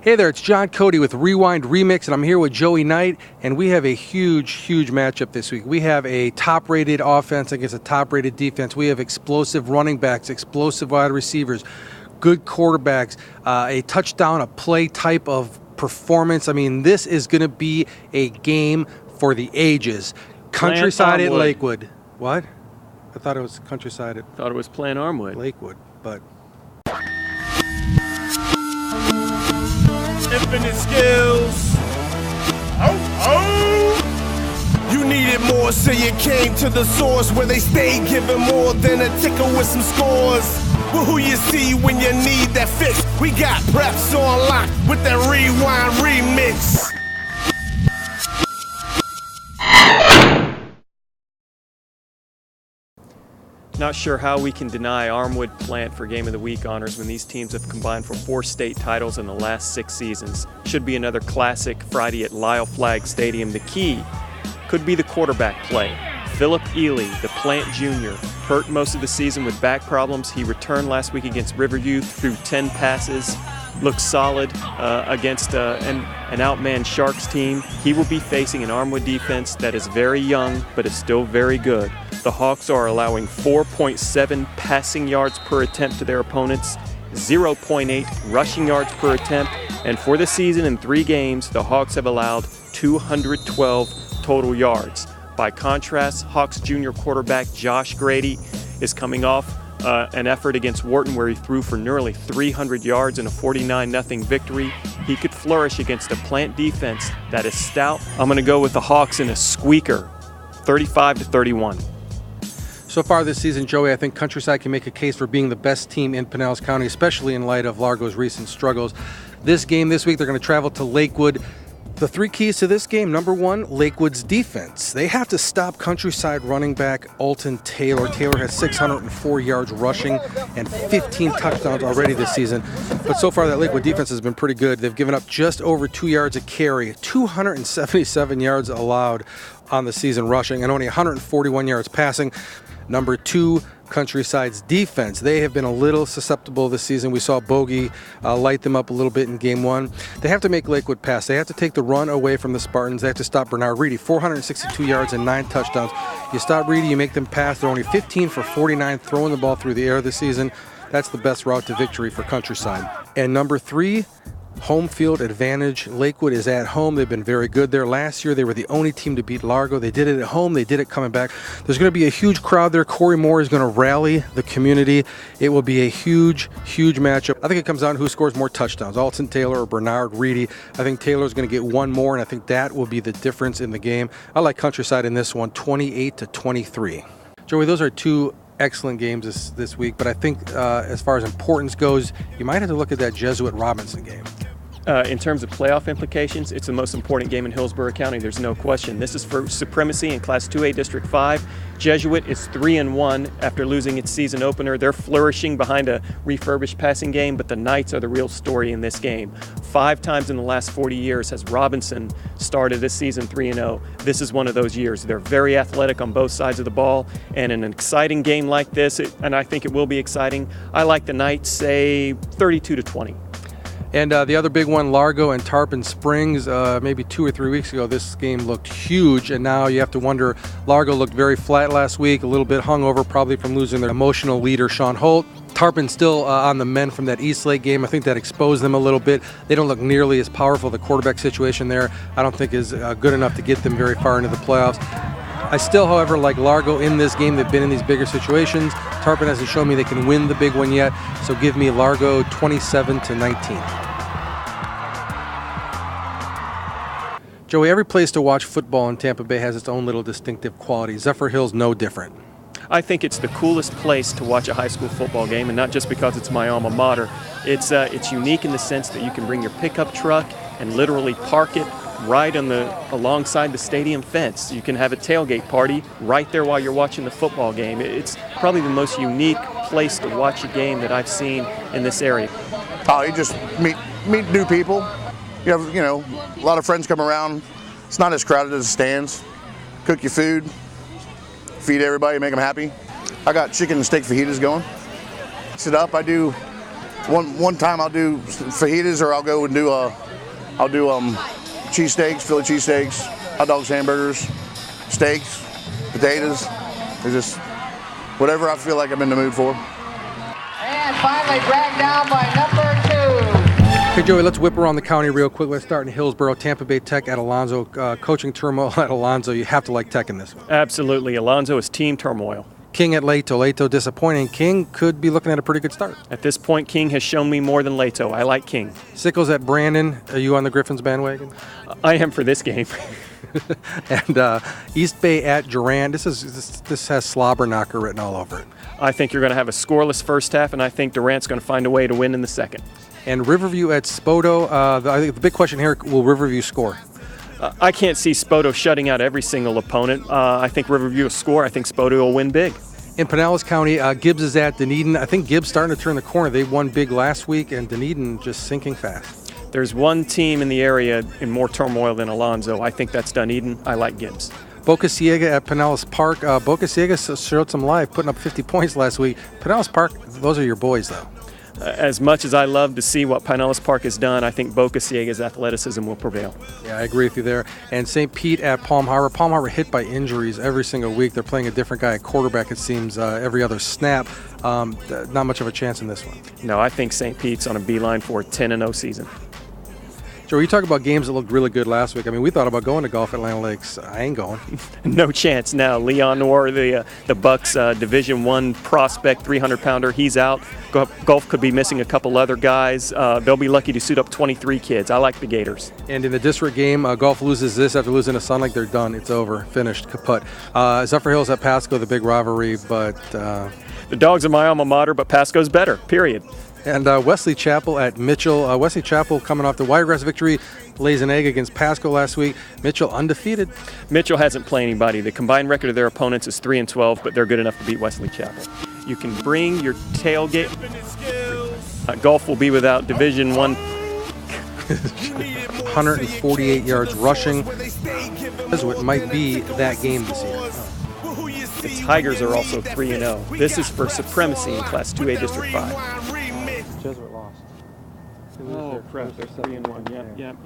Hey there, it's John Cody with Rewind Remix, and I'm here with Joey Knight, and we have a huge matchup this week. We have a top-rated offense against a top-rated defense. We have explosive running backs, explosive wide receivers, good quarterbacks, a touchdown, a play type of performance. I mean, this is going to be a game for the ages. Countryside at Lakewood. What? I thought it was Countryside at... Thought it was Plant Armwood. Lakewood, but... Infinite skills. You needed more, so you came to the source where they stay giving more than a ticker with some scores. Well, who you see when you need that fix? We got preps on lock with that Rewind Remix. Not sure how we can deny Armwood Plant for Game of the Week honors when these teams have combined for 4 state titles in the last 6 seasons. Should be another classic Friday at Lyle Flagg Stadium. The key could be the quarterback play. Philip Ely, the Plant Jr., hurt most of the season with back problems. He returned last week against Riverview, threw 10 passes, looked solid against an outmanned Sharks team. He will be facing an Armwood defense that is very young but is still very good. The Hawks are allowing 4.7 passing yards per attempt to their opponents, 0.8 rushing yards per attempt, and for the season in 3 games, the Hawks have allowed 212 total yards. By contrast, Hawks junior quarterback Josh Grady is coming off an effort against Wharton where he threw for nearly 300 yards in a 49-0 victory. He could flourish against a Plant defense that is stout. I'm going to go with the Hawks in a squeaker, 35-31. So far this season, Joey, I think Countryside can make a case for being the best team in Pinellas County, especially in light of Largo's recent struggles. This game this week, they're going to travel to Lakewood. The 3 keys to this game: number 1, Lakewood's defense. They have to stop Countryside running back Alton Taylor. Taylor has 604 yards rushing and 15 touchdowns already this season. But so far, that Lakewood defense has been pretty good. They've given up just over 2 yards a carry, 277 yards allowed on the season rushing, and only 141 yards passing. Number 2, Countryside's defense. They have been a little susceptible this season. We saw Bogey light them up a little bit in game 1. They have to make Lakewood pass. They have to take the run away from the Spartans. They have to stop Bernard Reedy, 462 yards and 9 touchdowns. You stop Reedy, you make them pass. They're only 15 for 49 throwing the ball through the air this season. That's the best route to victory for Countryside. And number 3, home field advantage. Lakewood is at home. They've been very good there. Last year, they were the only team to beat Largo. They did it at home. They did it coming back. There's going to be a huge crowd there. Corey Moore is going to rally the community. It will be a huge matchup. I think it comes down to who scores more touchdowns, Alton Taylor or Bernard Reedy. I think Taylor's going to get 1 more, and I think that will be the difference in the game. I like Countryside in this one, 28-23. Joey, those are 2 excellent games this week, but I think as far as importance goes, you might have to look at that Jesuit-Robinson game. In terms of playoff implications, it's the most important game in Hillsborough County. There's no question. This is for supremacy in Class 2A District 5. Jesuit is 3-1 after losing its season opener. They're flourishing behind a refurbished passing game, but the Knights are the real story in this game. 5 times in the last 40 years has Robinson started this season 3-0. This is one of those years. They're very athletic on both sides of the ball, and in an exciting game like this, and I think it will be exciting, I like the Knights, say 32-20. And the other big one, Largo and Tarpon Springs, maybe 2 or 3 weeks ago, this game looked huge, and now you have to wonder, Largo looked very flat last week, a little bit hungover, probably from losing their emotional leader, Sean Holt. Tarpon still on the mend from that Eastlake game. I think that exposed them a little bit. They don't look nearly as powerful. The quarterback situation there, I don't think is good enough to get them very far into the playoffs. I still, however, like Largo in this game. They've been in these bigger situations. Tarpon hasn't shown me they can win the big one yet, so give me Largo 27-19. Joey, every place to watch football in Tampa Bay has its own little distinctive quality. Zephyr Hill's no different. I think it's the coolest place to watch a high school football game, and not just because it's my alma mater. It's unique in the sense that you can bring your pickup truck and literally park it right alongside the stadium fence. You can have a tailgate party right there while you're watching the football game. It's probably the most unique place to watch a game that I've seen in this area. Oh, you just meet new people. You have, a lot of friends come around. It's not as crowded as the stands. Cook your food, feed everybody, make them happy. I got chicken and steak fajitas going. Mix it up. I do One time I'll do fajitas, or I'll go and do cheesesteaks, Philly cheesesteaks, hot dogs, hamburgers, steaks, potatoes. It's just whatever I feel like I'm in the mood for. And finally dragged down by number 2. Hey, Joey, let's whip around the county real quick. Let's start in Hillsborough, Tampa Bay Tech at Alonzo. Coaching turmoil at Alonzo. You have to like Tech in this one. Absolutely. Alonzo is team turmoil. King at Leto. Leto disappointing. King could be looking at a pretty good start. At this point, King has shown me more than Leto. I like King. Sickles at Brandon. Are you on the Griffins bandwagon? I am for this game. And East Bay at Durant. This has slobber knocker written all over it. I think you're going to have a scoreless first half, and I think Durant's going to find a way to win in the second. And Riverview at Spoto. I think the big question here, will Riverview score? I can't see Spoto shutting out every single opponent. I think Riverview will score. I think Spoto will win big. In Pinellas County, Gibbs is at Dunedin. I think Gibbs starting to turn the corner. They won big last week, and Dunedin just sinking fast. There's one team in the area in more turmoil than Alonzo. I think that's Dunedin. I like Gibbs. Boca Ciega at Pinellas Park. Boca Ciega showed some life, putting up 50 points last week. Pinellas Park, those are your boys, though. As much as I love to see what Pinellas Park has done, I think Boca Ciega's athleticism will prevail. Yeah, I agree with you there. And St. Pete at Palm Harbor. Palm Harbor hit by injuries every single week. They're playing a different guy at quarterback, it seems, every other snap. Not much of a chance in this one. No, I think St. Pete's on a beeline for a 10-0 season. Joe, you talk about games that looked really good last week. I mean, we thought about going to golf at Atlantic Lakes. I ain't going. No chance now. Leon Noor, the Bucks Division I prospect, 300-pounder, he's out. Golf could be missing a couple other guys. They'll be lucky to suit up 23 kids. I like the Gators. And in the district game, golf loses this after losing to Sun Lake. They're done. It's over. Finished. Kaput. Zephyr Hills at Pasco, the big rivalry, but... The Dogs are my alma mater, but Pasco's better, period. And Wesley Chapel at Mitchell. Wesley Chapel coming off the Wiregrass victory, lays an egg against Pasco last week. Mitchell undefeated. Mitchell hasn't played anybody. The combined record of their opponents is 3-12, but they're good enough to beat Wesley Chapel. You can bring your tailgate. Golf will be without Division I. 148 yards rushing. That's what might be that game this year. The Tigers are also 3-0. This is for supremacy in Class 2A District 5. Jesuit lost. Oh, crap. They're 3-1. Yep.